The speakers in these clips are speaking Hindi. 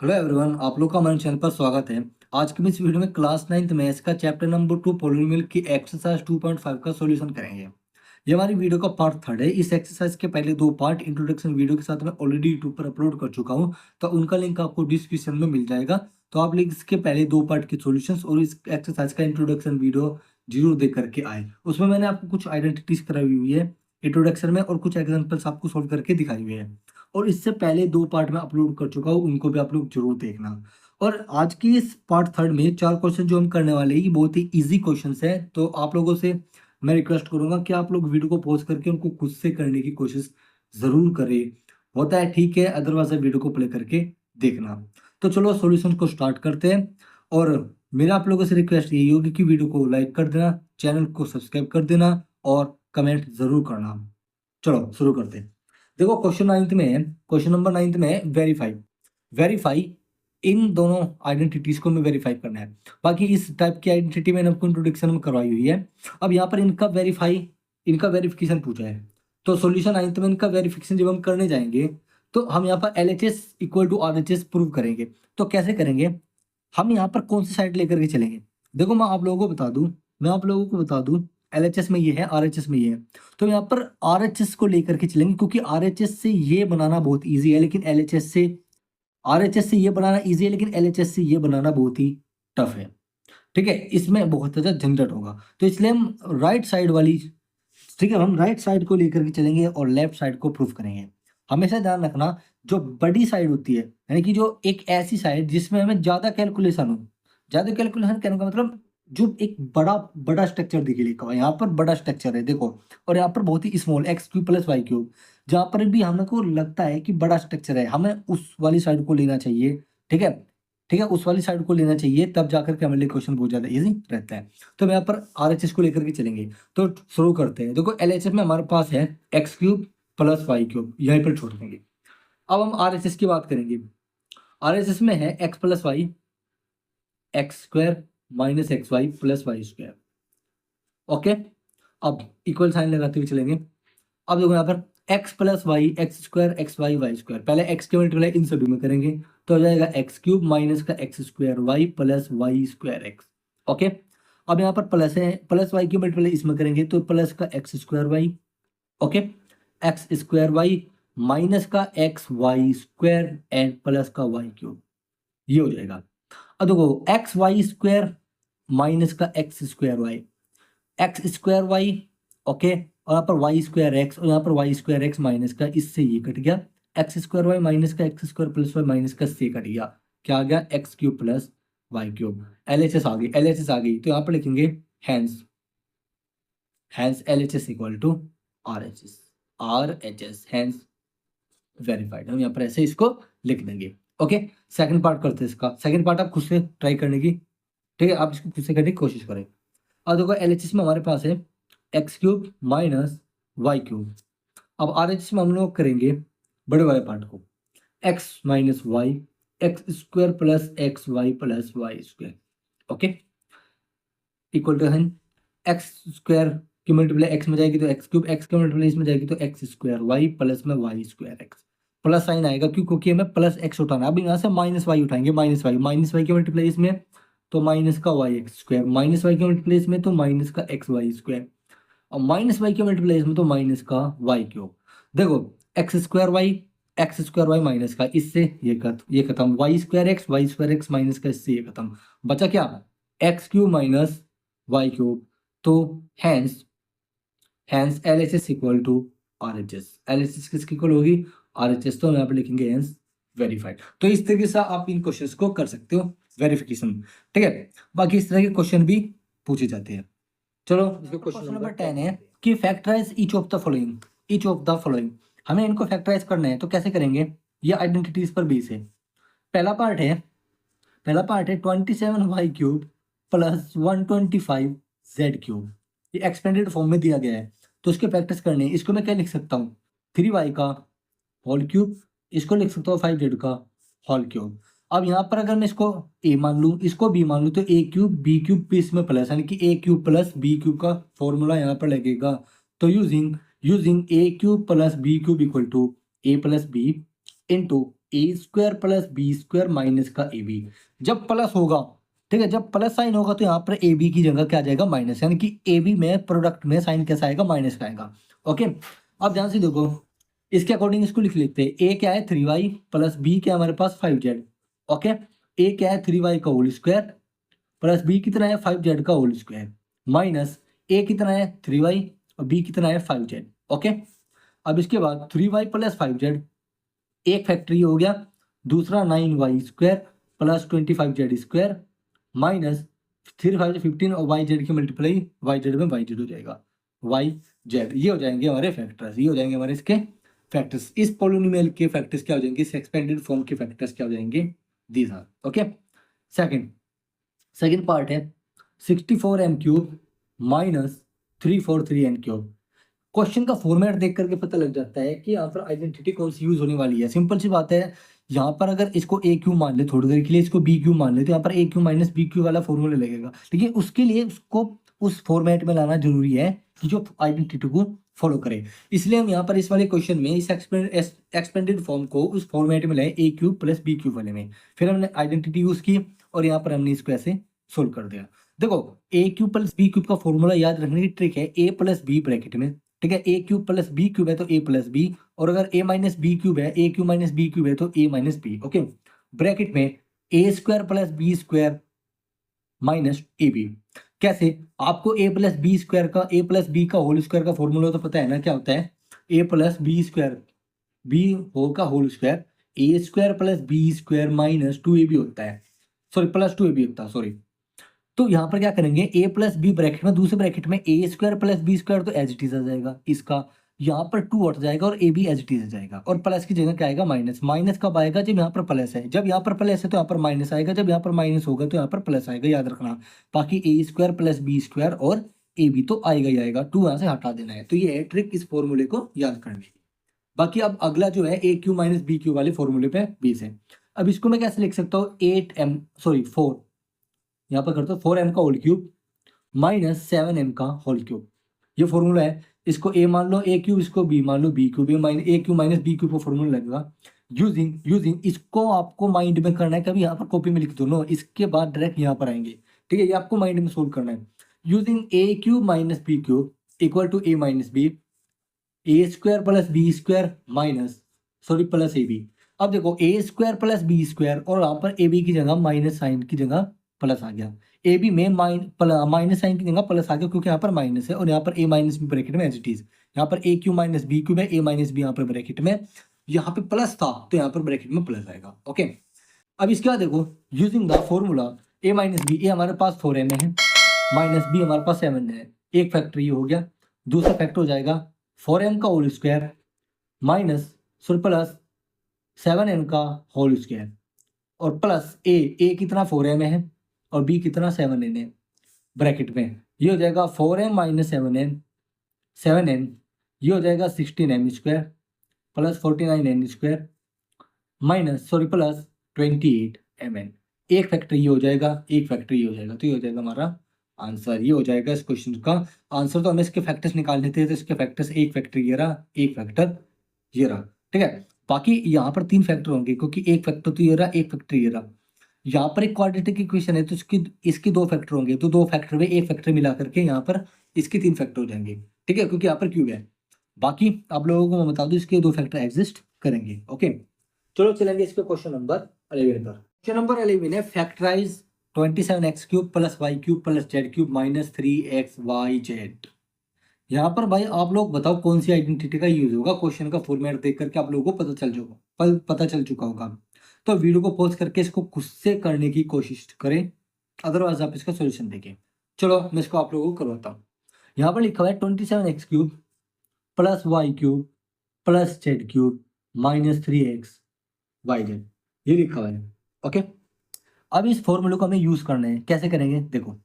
हेलो एवरीवन, आप लोग का हमारे चैनल पर स्वागत है। आज की इस वीडियो में क्लास 9th मैथ्स का चैप्टर नंबर 2 पॉलिनोमियल की एक्सरसाइज 2.5 का सॉल्यूशन करेंगे। ये हमारी वीडियो का पार्ट थर्ड है। इस एक्सरसाइज के पहले दो पार्ट इंट्रोडक्शन वीडियो के साथ मैं ऑलरेडी यूट्यूब पर अपलोड कर चुका हूँ, तो उनका लिंक आपको डिस्क्रिप्शन में मिल जाएगा। तो आप लोग इसके पहले दो पार्ट के सॉल्यूशंस और इस एक्सरसाइज का इंट्रोडक्शन वीडियो जरूर देख करके आए। उसमें मैंने आपको कुछ आइडेंटिटीज कराई हुई है इंट्रोडक्शन में और कुछ एग्जाम्पल्स आपको सोल्व करके दिखाई हुई है, और इससे पहले दो पार्ट में अपलोड कर चुका हूँ, उनको भी आप लोग जरूर देखना। और आज की इस पार्ट थर्ड में चार क्वेश्चन जो हम करने वाले हैं ये बहुत ही इजी क्वेश्चंस है, तो आप लोगों से मैं रिक्वेस्ट करूंगा कि आप लोग वीडियो को पॉज करके उनको खुद से करने की कोशिश जरूर करें। होता है ठीक है, अदरवाइज वीडियो को प्ले करके देखना। तो चलो सॉल्यूशन को स्टार्ट करते हैं। और मेरा आप लोगों से रिक्वेस्ट यही होगी कि वीडियो को लाइक कर देना, चैनल को सब्सक्राइब कर देना और कमेंट जरूर करना। चलो शुरू करते हैं। देखो क्वेश्चन नाइन्थ में है, क्वेश्चन नंबर नाइन्थ में है वेरीफाई। वेरीफाई इन दोनों आइडेंटिटीज को हमें वेरीफाई करना है। बाकी इस टाइप की आइडेंटिटी मैंने आपको इंट्रोडक्शन में करवाई हुई है। अब यहाँ पर इनका वेरिफिकेशन पूछा है, तो सॉल्यूशन नाइन्थ में इनका वेरिफिकेशन जब हम करने जाएंगे तो हम यहाँ पर LHS equal to RHS prove करेंगे। तो कैसे करेंगे, हम यहाँ पर कौन सी साइड लेकर के चलेंगे। देखो मैं आप लोगों को बता दूं LHS में ये है, RHS में ये है। तो यहाँ पर RHS को लेकर के चलेंगे, क्योंकि RHS से ये बनाना बहुत ईजी है, लेकिन RHS से ये बनाना ईजी है, लेकिन LHS से ये बनाना बहुत ही टफ है। ठीक है, इसमें बहुत ज़्यादा झंझट होगा, तो इसलिए हम राइट साइड वाली, ठीक है, हम राइट साइड को लेकर के चलेंगे और लेफ्ट साइड को प्रूफ करेंगे। हमेशा ध्यान रखना, जो बड़ी साइड होती है, यानी कि जो एक ऐसी साइड जिसमें हमें ज़्यादा कैलकुलेशन हो। ज़्यादा कैलकुलेशन करने का मतलब जो एक बड़ा बड़ा स्ट्रक्चर दिखे लिखा हुआ है, यहाँ पर बड़ा स्ट्रक्चर है देखो, और यहाँ पर बहुत ही स्मॉल x³ + y³। जहाँ पर भी हमको लगता है कि बड़ा स्ट्रक्चर है, हमें उस वाली साइड को लेना चाहिए। ठीक है, ठीक है, उस वाली साइड को लेना चाहिए, तब जाकर के हमारे लिए क्वेश्चन बहुत ज़्यादा ईजी रहता है। तो मैं यहाँ पर RHS को लेकर के चलेंगे। तो शुरू करते हैं। देखो LHS में हमारे पास है x³ + y³, यहीं पर छोड़ देंगे। अब हम RHS की बात करेंगे। RHS में है x + y x² - xy + y²। Okay, अब इक्वल साइन लगाते हुए चलेंगे। अब देखो यहाँ पर x + y x² xy y², पहले x के मल्टीप्लाई इन सभी में करेंगे तो हो जाएगा x³ - x² y + y²x। Okay, अब यहाँ पर प्लस है, प्लस y की मल्टीप्लाई इसमें करेंगे तो प्लस का x² y। Okay, x² minus का xy² एंड प्लस का y³, ये हो जाएगा। अब देखो xy² माइनस का x²y, x²y। ओके, और यहाँ पर y²x और यहाँ पर y²x माइनस का, इससे ये कट गया। x²y माइनस का x² + y माइनस का से कट गया, क्या आ गया x³ + y³। LHS आ गई, LHS आ गई, तो यहाँ पर लिखेंगे hence LHS equal to RHS hence verified. हम यहाँ पर ऐसे इसको लिख देंगे। ओके, सेकंड पार्ट करते हैं इसका। सेकंड पार्ट आप खुद से ट्राई करने की, ठीक है, आप इसको खुद से करने की कोशिश करें। अब देखो LHS में हमारे पास है x³ - y³। अब RHS में हम लोग करेंगे बड़े वाले पार्ट को, x - y x² + xy + y²। Okay, equal to है x² की मल्टीप्लाई x में जाएगी तो x³ x की मल्टीप्लाई इसमें जाएगी तो x² y प्लस में y²x। प्लस साइन आएगा क्यों, क्योंकि हमें प्लस x उठाना है। अब यहाँ से -y उठाएंगे, -y की मल्टीप्लाई इसमें तो माइनस का yx², -y की मल्टीप्लाई इसमें तो माइनस का xy², और -y की मल्टीप्लाई इसमें तो माइनस का y³। देखो x² y माइनस का, इससे ये खत्म, y²x माइनस का, इससे ये खत्म। बचा क्या, x³ - y³। तो hence LHS equal to RHS। LHS किसकी इक्वल होगी, RHS। तो हम यहाँ पे लिखेंगे हैंस वेरीफाइड। तो इस तरीके से आप इन क्वेश्चंस को कर सकते हो वेरिफिकेशन। ठीक है, बाकी इस तरह के क्वेश्चन भी पूछे जाते हैं। चलो क्वेश्चन नंबर 10 है कि factorise each of the following. हमें इनको फैक्टराइज करना है, तो कैसे करेंगे, ये आइडेंटिटीज पर बेस है। पहला पार्ट है 27y³ + 125z³। ये एक्सपेंडेड फॉर्म में दिया गया है, तो इसके प्रैक्टिस करने हैं। इसको मैं क्या लिख सकता हूँ, 3y का होल क्यूब, इसको लिख सकता हूँ 5z का होल क्यूब। अब यहाँ पर अगर मैं इसको a मान लूँ, इसको b मान लूँ, तो a³ b³ पे इसमें प्लस, यानी कि a³ + b³ का फॉर्मूला यहाँ पर लगेगा। तो using a³ + b³ equal to a + b into A square plus B square minus का ए बी। जब प्लस होगा, ठीक है, जब प्लस साइन होगा तो यहाँ पर ए बी की जगह क्या आ जाएगा माइनस, यानी कि ए बी में प्रोडक्ट में साइन कैसा आएगा माइनस का आएगा। ओके, अब ध्यान से देखो, इसके अकॉर्डिंग इसको लिख लेते हैं। ए क्या है 3y प्लस बी क्या है हमारे पास 5z। ओके, ए क्या है 3y का होल स्क्वायर प्लस बी कितना है 5z का होल स्क्वायर माइनस ए कितना है 3y और बी कितना है 5z। ओके, अब इसके बाद 3y प्लस 5z एक फैक्टर हो गया, दूसरा 9y square plus 25z square minus 3 5 15 और वाई जेड की मल्टीप्लाई वाई जेड में वाई जेड हो जाएगा वाई जेड। ये हो जाएंगे हमारे फैक्टर्स, ये हो जाएंगे हमारे इसके फैक्टर्स। इस पोलिनोमियल के फैक्टर्स क्या हो जाएंगे, इस एक्सपेंडेड फॉर्म के फैक्टर्स क्या हो जाएंगे, these are. Okay, second part है 64m cube minus 343n cube. Question का फॉर्मेट देख करके पता लग जाता है कि यहाँ पर आइडेंटिटी कौन सी यूज होने वाली है। सिंपल सी बात है, यहाँ पर अगर इसको ए क्यू मान ले, थोड़ी देर के लिए इसको बी क्यू मान ले, तो यहाँ पर ए क्यू माइनस बी क्यू वाला फॉर्मूला लगेगा। लेकिन उसके लिए उसको उस फॉर्मेट में लाना जरूरी है कि जो आइडेंटिटी को फॉलो करे। इसलिए हम यहाँ पर इस वाले क्वेश्चन में इस एक्सपेंडेड फॉर्म को उस फॉर्मेट में लाए ए क्यूब प्लस बी क्यूब वाले में, फिर हमने आइडेंटिटी यूज की और यहाँ पर हमने इसको ऐसे सोल्व कर दिया। देखो, ए क्यूब प्लस बी क्यूब का फॉर्मूला याद रखने की ट्रिक है ए प्लस बी ब्रैकेट में, ठीक है, A cube plus B cube है तो ए प्लस बी, और अगर ए माइनस बी क्यूब है, A cube minus B cube है तो A minus B. Okay, bracket में A square plus B square minus A B. कैसे, आपको ए प्लस बी स्क्वायर का ए प्लस बी का होल स्क्वायर का फॉर्मूला तो पता है ना, क्या होता है A plus B square B whole का whole square A square plus B square minus 2ab होता है, सॉरी प्लस 2ab होता है, सॉरी। तो यहाँ पर क्या करेंगे, ए प्लस बी ब्रैकेट में दूसरे ब्रैकेट में A square plus B square तो एज इट इज आ जाएगा, इसका यहाँ पर 2 हट जाएगा और A B as it is आ जाएगा, और प्लस की जगह क्या आएगा माइनस। माइनस कब आएगा, जब यहाँ पर प्लस है, जब यहाँ पर प्लस है तो यहाँ पर माइनस आएगा, जब यहाँ पर माइनस होगा तो यहाँ पर प्लस आएगा, याद रखना। बाकी ए स्क्वायर प्लस बी स्क्वायर और ए बी तो आएगा ही आएगा, 2 यहाँ से हटा देना है। तो ये है ट्रिक इस फॉर्मूले को याद करने की। बाकी अब अगला जो है ए क्यू माइनस बी क्यू वाले फॉर्मूले पे बेस है। अब इसको मैं कैसे लिख सकता हूँ, 4 यहाँ पर करता हूँ 4m का होल क्यूब माइनस 7m का होल क्यूब, ये फॉर्मूला है। इसको ए मान लो ए क्यूब, इसको बी मान लो बी क्यूब, ए क्यूब माइनस बी क्यूब का फॉर्मूला लगेगा। यूजिंग इसको आपको माइंड में करना है, कभी यहाँ पर कॉपी में लिख दो नो, इसके बाद डायरेक्ट यहाँ पर आएंगे, ठीक है, ये आपको माइंड में सोल्व करना है। Using A cube minus B cube equal to A minus B, A square plus B square minus sorry plus A B. अब देखो A square plus B square और यहाँ पर ए बी की जगह माइनस साइन की जगह प्लस आ गया, ए बी में माइनस साइन की जगह प्लस आ गया क्योंकि यहाँ पर माइनस है, और यहाँ पर ए माइनस बी ब्रैकेट में एज इट इज, यहाँ पर ए क्यू माइनस बी क्यूब है, ए माइनस बी यहाँ पर ब्रैकेट में, यहाँ पे प्लस था तो यहाँ पर ब्रैकेट में प्लस आएगा। ओके, अब इसके बाद देखो using the formula A minus B, A हमारे पास 4m है माइनस बी हमारे पास 7 है, एक फैक्टर ये हो गया, दूसरा फैक्टर हो जाएगा 4m का whole square minus plus 7m का होल स्क्वायर और प्लस ए कितना 4m है और बी कितना 7n है ब्रैकेट में, ये हो जाएगा 4m माइनस 7n, ये हो जाएगा 16m square plus 49n square minus plus 28mn। एक फैक्टर ये हो जाएगा, एक फैक्टर ये हो जाएगा, तो ये हो जाएगा हमारा आंसर, ये हो जाएगा इस क्वेश्चन का आंसर। तो हमें इसके फैक्टर्स निकाल लेते हैं, तो इसके फैक्टर्स एक फैक्टर ये रहा, एक फैक्टर ये रहा, ठीक है। बाकी यहाँ पर 3 फैक्टर होंगे क्योंकि एक फैक्टर तो ये रहा, एक फैक्टर ये रहा। यहाँ पर एक क्वाड्रेटिक इक्वेशन है तो इसके 2 फैक्टर होंगे, तो 2 फैक्टर में एक फैक्टर मिला करके यहाँ पर इसके 3 फैक्टर हो जाएंगे, ठीक है, क्योंकि यहाँ पर क्यूब है। बाकी आप लोगों को मैं बता दूं इसके 2 फैक्टर एग्जिस्ट करेंगे। ओके, चलो चलेंगे इस पे क्वेश्चन नंबर 11 पर। क्वेश्चन नंबर 11 है factorise 27x cube plus Y cube plus Z cube minus 3xyz। यहाँ पर भाई आप लोग बताओ कौन सी आइडेंटिटी का यूज होगा। क्वेश्चन का फॉर्मेट देख करके आप लोगों को पता चल चुका होगा, तो वीडियो को पॉज करके इसको खुद से करने की कोशिश करें, अदरवाइज आप इसका सोल्यूशन देखें। चलो मैं इसको आप लोगों को करवाता हूँ। यहाँ पर लिखा हुआ है 27x cube plus Y cube plus Z cube minus 3xyz, ये लिखा हुआ है। ओके, अब इस फॉर्मूले को हमें यूज करना है, कैसे करेंगे देखो,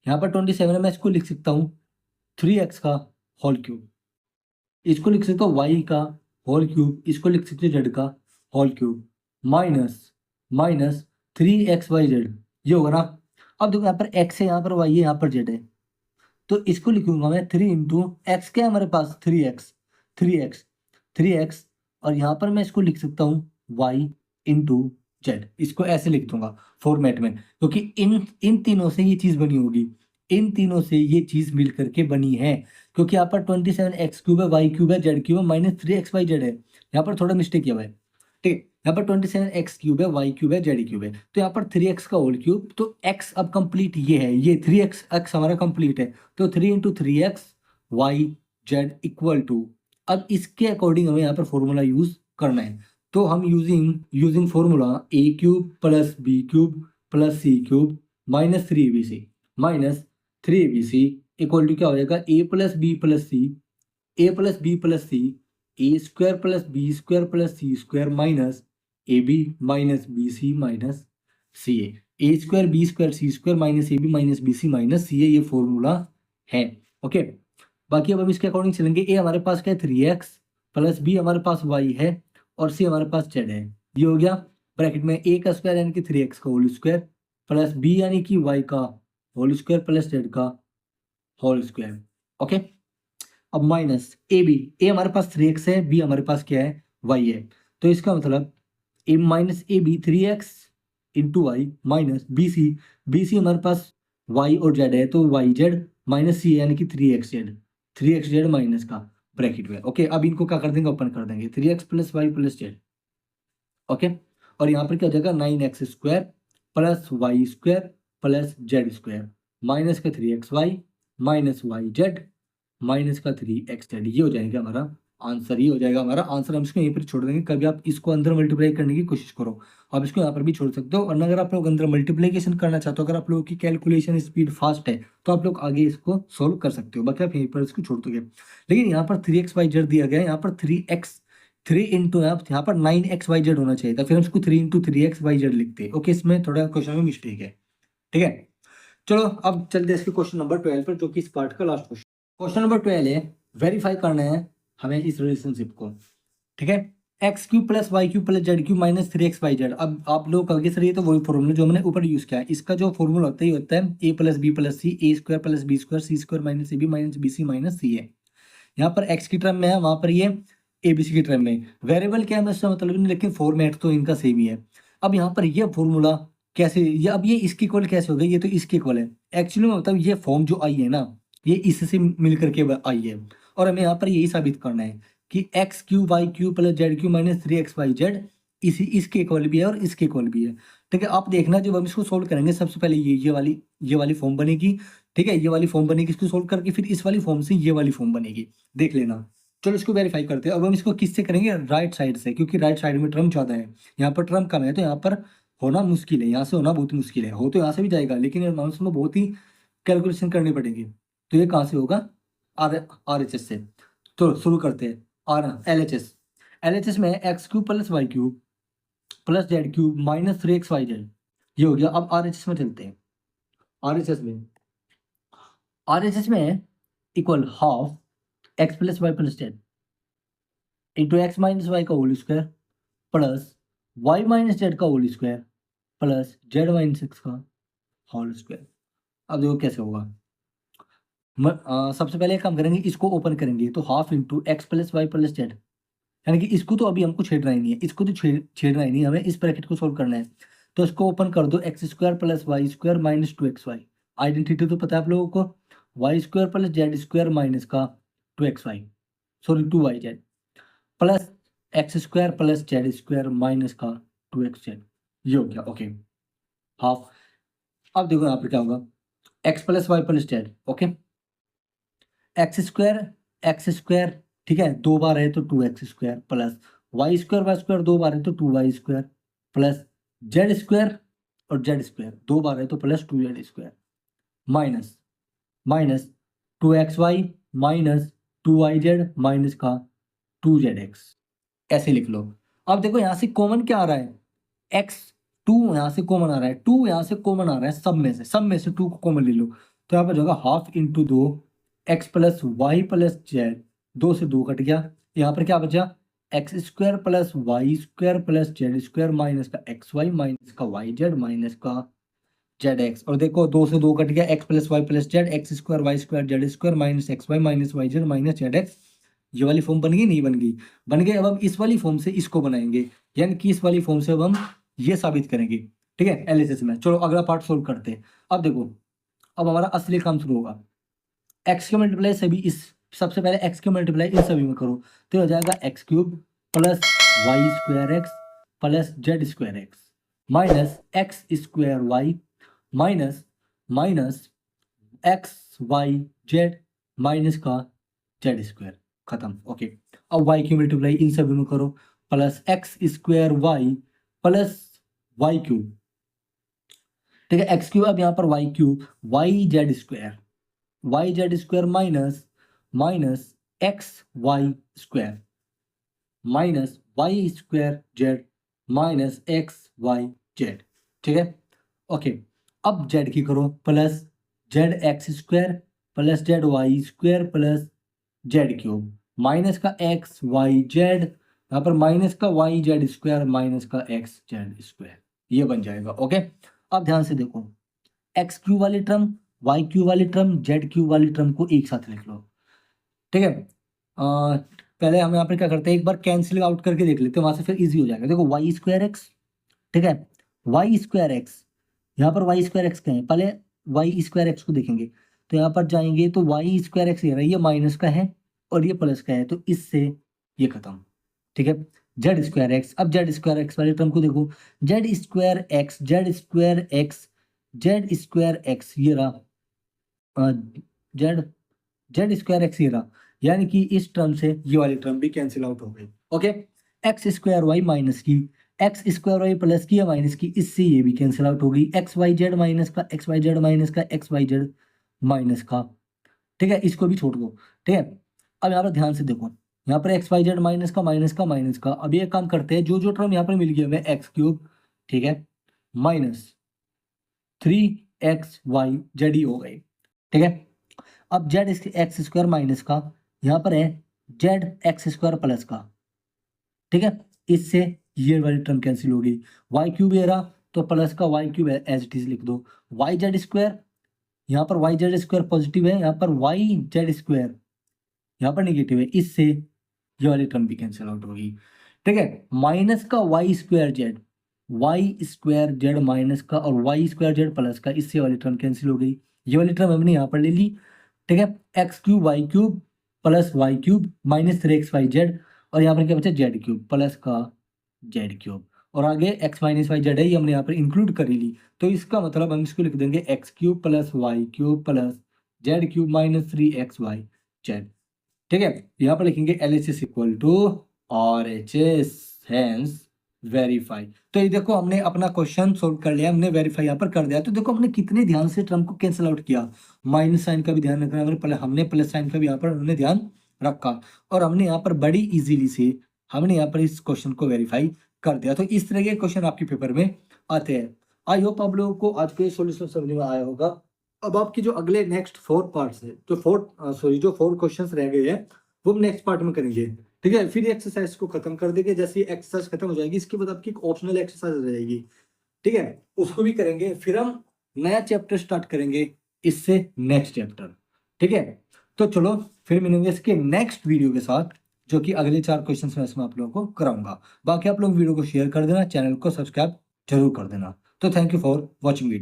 यहाँ पर 27 में इसको लिख सकता हूँ 3x का होल क्यूब, इसको लिख सकते हो y का होल क्यूब, इसको लिख सकते हो z का होल क्यूब माइनस 3xyz, ये होगा ना। अब देखो यहाँ पर x है, यहाँ पर y है, यहाँ पर z है, तो इसको लिखूंगा मैं 3 इंटू एक्स क्या है हमारे पास 3x और यहाँ पर मैं इसको लिख सकता हूँ y इंटू जेड, इसको ऐसे लिख दूंगा फॉर्मेट में, क्योंकि इन तीनों से ये चीज बनी होगी, इन तीनों से ये चीज मिल करके बनी है, क्योंकि यहाँ पर 27x³ है, y³ है, z³ है, -3xyz है, यहाँ पर थोड़ा मिस्टेक किया हुआ है, ठीक है। यहाँ पर 27x³ है, y³ है, z³ है, तो यहाँ पर 3x का होल क्यूब, तो x अब कंप्लीट ये है, ये 3x x हमारा कंप्लीट है, तो 3 × 3x y z equal to, अब इसके अकॉर्डिंग हमें यहाँ पर फॉर्मूला यूज करना है, तो हम using formula a³ + b³ + c³ -3abc -3abc equal to क्या हो जाएगा, a + b + c a + b + c a² + b² + c² minus ab minus bc minus ca, a² b² c² minus ab minus bc minus ca, ये फॉर्मूला है। ओके, बाकी अब हम इसके अकॉर्डिंग चलेंगे। a हमारे पास क्या है 3x + b हमारे पास y है और c हमारे पास z है, ये हो गया ब्रैकेट में a का स्क्वायर यानी कि 3x का होल स्क्वायर प्लस b यानी कि y का होल स्क्वायर प्लस z का होल स्क्वायर। ओके, अब माइनस ए बी, ए हमारे पास 3x है, बी हमारे पास क्या है y है, तो इसका मतलब a minus A B 3x into Y minus B C हमारे पास y और z है, तो वाई जेड माइनस सी यानी कि 3xz माइनस का ब्रैकेट में। ओके, अब इनको क्या कर देंगे, ओपन कर देंगे, 3x + y + z। ओके, और यहाँ पर क्या हो जाएगा 9x² + y² + z² माइनस का 3xy माइनस yz माइनस का 3xz, ये हो जाएगा हमारा आंसर, ये हो जाएगा हमारा आंसर। हम इसको यहीं पर छोड़ देंगे, कभी आप इसको अंदर मल्टीप्लाई करने की कोशिश करो, आप इसको यहाँ पर भी छोड़ सकते हो, और अगर आप लोग अंदर मल्टीप्लिकेशन करना चाहते हो, अगर आप लोगों की कैलकुलेशन स्पीड फास्ट है तो आप लोग आगे इसको सोल्व कर सकते हो, बाकी आप यहीं पर इसको छोड़ दोगे। लेकिन यहाँ पर 3xyz दिया गया है, यहाँ पर 3 इंटू यहाँ पर 9xyz होना चाहिए था, फिर हम इसको 3 × 3xyz लिखते हैं। ओके, इसमें थोड़ा क्वेश्चन में मिस्टेक है, ठीक है। चलो अब चलते हैं इसके क्वेश्चन नंबर 12 पर, जो कि इस पार्ट का लास्ट क्वेश्चन। क्वेश्चन नंबर 12 है, वेरीफाई करना है हमें इस रिलेशनशिप को, ठीक है। x³ + y³ + z³ -3xyz। अब आप लोग आगे सर ये तो वही फॉर्मूला जो हमने ऊपर यूज किया है, इसका जो फॉर्मूला होता है ये होता है a + b + c a² + b² c² minus ab minus bc minus c है। यहाँ पर x की टर्म में है, वहां पर ये abc की टर्म में, वेरिएबल क्या है मैं उससे मतलब नहीं, लेकिन फॉर्मेट तो इनका सेम ही है। अब यहाँ पर ये फॉर्मूला कैसे, ये अब ये इसके इक्वल कैसे हो गया, ये तो इसके इक्वल है एक्चुअली में, मतलब ये फॉर्म जो आई है ना, ये इससे मिल करके आई है, और हमें यहाँ पर यही साबित करना है कि x³ y³ + z³ -3xyz इसके इक्वल भी है और इसके इक्वल भी है, ठीक है। आप देखना जब हम इसको सोल्व करेंगे, सबसे पहले ये वाली फॉर्म बनेगी, ठीक है, ये वाली फॉर्म बनेगी, इसको सोल्व करके फिर इस वाली फॉर्म से ये वाली फॉर्म बनेगी, देख लेना। चलो इसको वेरीफाई करते हैं। अब हम इसको किससे करेंगे, राइट साइड से, क्योंकि राइट साइड में टर्म ज्यादा है, यहाँ पर टर्म कम है, तो यहाँ पर होना मुश्किल है, यहाँ से होना बहुत मुश्किल है, हो तो यहाँ से भी जाएगा लेकिन अमाउंट्स में बहुत ही कैलकुलेशन करनी पड़ेगी, तो ये कहाँ से होगा, RHS से। तो शुरू करते हैं, LHS में x³ + y³ + z³ -3xyz, ये हो गया। अब RHS में चलते हैं, RHS में equal half x + y + z into x - y का whole square plus y - z का whole square plus z - x का होल स्क्वायर। अब देखो कैसे होगा, सबसे पहले काम करेंगे, इसको ओपन करेंगे, तो half into x + y + z, यानी कि इसको तो अभी हमको छेड़ना ही नहीं है, इसको तो छेड़ना ही नहीं, हमें इस ब्रैकेट को सोल्व करना है, तो इसको ओपन कर दो, x² + y² - 2xy, आइडेंटिटी तो पता है आप लोगों को, y² + z² माइनस का 2xy, sorry 2yz plus x² + z² minus का 2xz, ये हो गया। Okay, half. अब देखो यहाँ पर क्या होगा, x + y + z, okay, x² ठीक है, 2 बार है तो 2x² प्लस y² 2 बार है तो 2y² प्लस z² और z² 2 बार है तो plus 2z² minus 2xy minus 2yz minus का 2zx, ऐसे लिख लो। अब देखो यहाँ से कॉमन क्या आ रहा है, x2 यहाँ से कॉमन आ रहा है, 2 यहाँ से कॉमन आ रहा है, सब में से 2 को कॉमन ले लो, तो यहाँ पर जो होगा half into 2 x + y + z, 2 से 2 कट गया, यहाँ पर क्या बचा x² + y² + z² माइनस का xy माइनस का yz माइनस का zx, और देखो 2 से 2 कट गया, x + y + z x² y² z² minus xy minus yz minus zx, ये वाली फॉर्म बन गई, नहीं बन गई? बन गई। अब हम इस वाली फॉर्म से इसको बनाएंगे, यानी कि इस वाली फॉर्म से अब हम ये साबित करेंगे, ठीक है, एलएचएस में। चलो अगला पार्ट सोल्व करते हैं। अब देखो, अब हमारा असली काम शुरू होगा। एक्स के मल्टीप्लाई सभी इस, सबसे पहले एक्स के मल्टीप्लाई इन सभी में करो, तो हो जाएगा X cube plus Y square X plus Z square X minus X square Y minus minus X Y Z minus का जेड स्क्वायर, खत्म। ओके, अब वाई की मल्टीप्लाई इन सभी में करो, plus X square Y plus Y cube, ठीक है, एक्स क्यूब, अब यहाँ पर Y cube, Y Z square, Y Z square minus minus X Y square minus Y square Z minus X Y Z, ठीक है। ओके, अब जेड की करो, plus Z X square plus Z Y square plus Z cube minus का एक्स वाई जेड, यहाँ पर माइनस का वाई जेड स्क्वायर माइनस का एक्स जेड स्क्वायर, ये बन जाएगा। ओके, अब ध्यान से देखो, एक्स क्यूब वाली टर्म, वाई क्यूब वाली टर्म, जेड क्यूब वाली टर्म को एक साथ लिख लो, ठीक है। पहले हम यहाँ पर क्या करते हैं, एक बार कैंसिल आउट करके देख लेते हैं, वहां से फिर इजी हो जाएगा। देखो वाई स्क्वायर एक्स, ठीक है, वाई स्क्वायर एक्स, यहाँ पर वाई स्क्वायर एक्स क्या है, पहले वाई स्क्वायर एक्स को देखेंगे, तो यहाँ पर जाएंगे तो वाई स्क्वायर एक्स ये माइनस का है और ये प्लस का है, तो इससे ये खत्म, ठीक है। जेड स्क्वायर एक्स, अब जेड स्क्वायर एक्स वाली टर्म को देखो, Z square x, Z square x, Z square x ये रहा, जेड जेड स्क्वायर एक्स ये रहा, यानी कि इस टर्म से ये वाली टर्म भी कैंसिल आउट हो गई। Okay, X square Y minus की, एक्स स्क्वायर वाई प्लस की या माइनस की, इससे ये भी कैंसिल आउट हो गई। एक्स वाई जेड माइनस का, एक्स वाई जेड माइनस का, एक्स वाई जेड माइनस का, ठीक है, इसको भी छोड़ दो, ठीक है। अब यहाँ पर ध्यान से देखो, यहाँ पर एक्स वाई जेड माइनस का माइनस का माइनस का, अब ये काम करते हैं, जो जो टर्म यहाँ पर मिल गया हमें, एक्स क्यूब, ठीक है, माइनस 3xy जेड ही हो गई, ठीक है। अब जेड एक्स स्क्वायर माइनस का, यहाँ पर है जेड एक्स स्क्वायर प्लस का, ठीक है, इससे ये वाली टर्म कैंसिल हो गई। वाई क्यूब ये रहा, तो प्लस का Y cube as it is लिख दो। वाई जेड स्क्वायर, यहाँ पर वाई जेड स्क्वायर पॉजिटिव है, यहाँ पर वाई जेड स्क्वायर यहाँ पर निगेटिव है, इससे ये वाली टर्म भी कैंसिल आउट होगी, ठीक है। माइनस का वाई स्क्वायर जेड माइनस का और वाई स्क्वायर जेड प्लस का, इससे वाली टर्म कैंसिल हो गई। ये वाली टर्म हमने यहाँ पर ले ली, ठीक है। X cube Y cube plus Y cube minus 3xy z, और यहाँ पर क्या बचा, जेड क्यूब प्लस का जेड क्यूब, और आगे एक्स माइनस वाई जेड है, ये हमने यहाँ पर इंक्लूड कर ली। तो इसका मतलब हम इसको लिख देंगे X cube plus Y cube plus Z cube minus 3xy z, ठीक है। यहाँ पर लिखेंगे LHS equal to RHS, hence verify. तो ये देखो, हमने अपना क्वेश्चन सोल्व कर लिया, हमने वेरीफाई यहाँ पर कर दिया। तो देखो हमने कितने ध्यान से टर्म को कैंसिल आउट किया, माइनस साइन का भी ध्यान रखना है, हमने प्लस साइन का भी यहाँ पर हमने ध्यान रखा, और हमने यहाँ पर बड़ी इजीली से हमने यहाँ पर इस क्वेश्चन को वेरीफाई कर दिया। तो इस तरह के क्वेश्चन आपके पेपर में आते हैं। आई होप आप लोगों को आज के सोल्यूशन समझ में आया होगा। अब आपकी जो अगले नेक्स्ट 4 पार्ट्स है, जो 4 क्वेश्चंस रह गए हैं, वो हम नेक्स्ट पार्ट में करेंगे, ठीक है। फिर एक्सरसाइज को खत्म कर देंगे, जैसे ही एक्सरसाइज खत्म हो जाएगी, इसके बाद आपकी एक ऑप्शनल एक्सरसाइज रह जाएगी, ठीक है, उसको भी करेंगे। फिर हम नया चैप्टर स्टार्ट करेंगे, इससे नेक्स्ट चैप्टर, ठीक है। तो चलो फिर मिलेंगे इसके नेक्स्ट वीडियो के साथ, जो कि अगले 4 क्वेश्चन में इसमें आप लोगों को कराऊंगा। बाकी आप लोग वीडियो को शेयर कर देना, चैनल को सब्सक्राइब जरूर कर देना। तो thank you for watching video.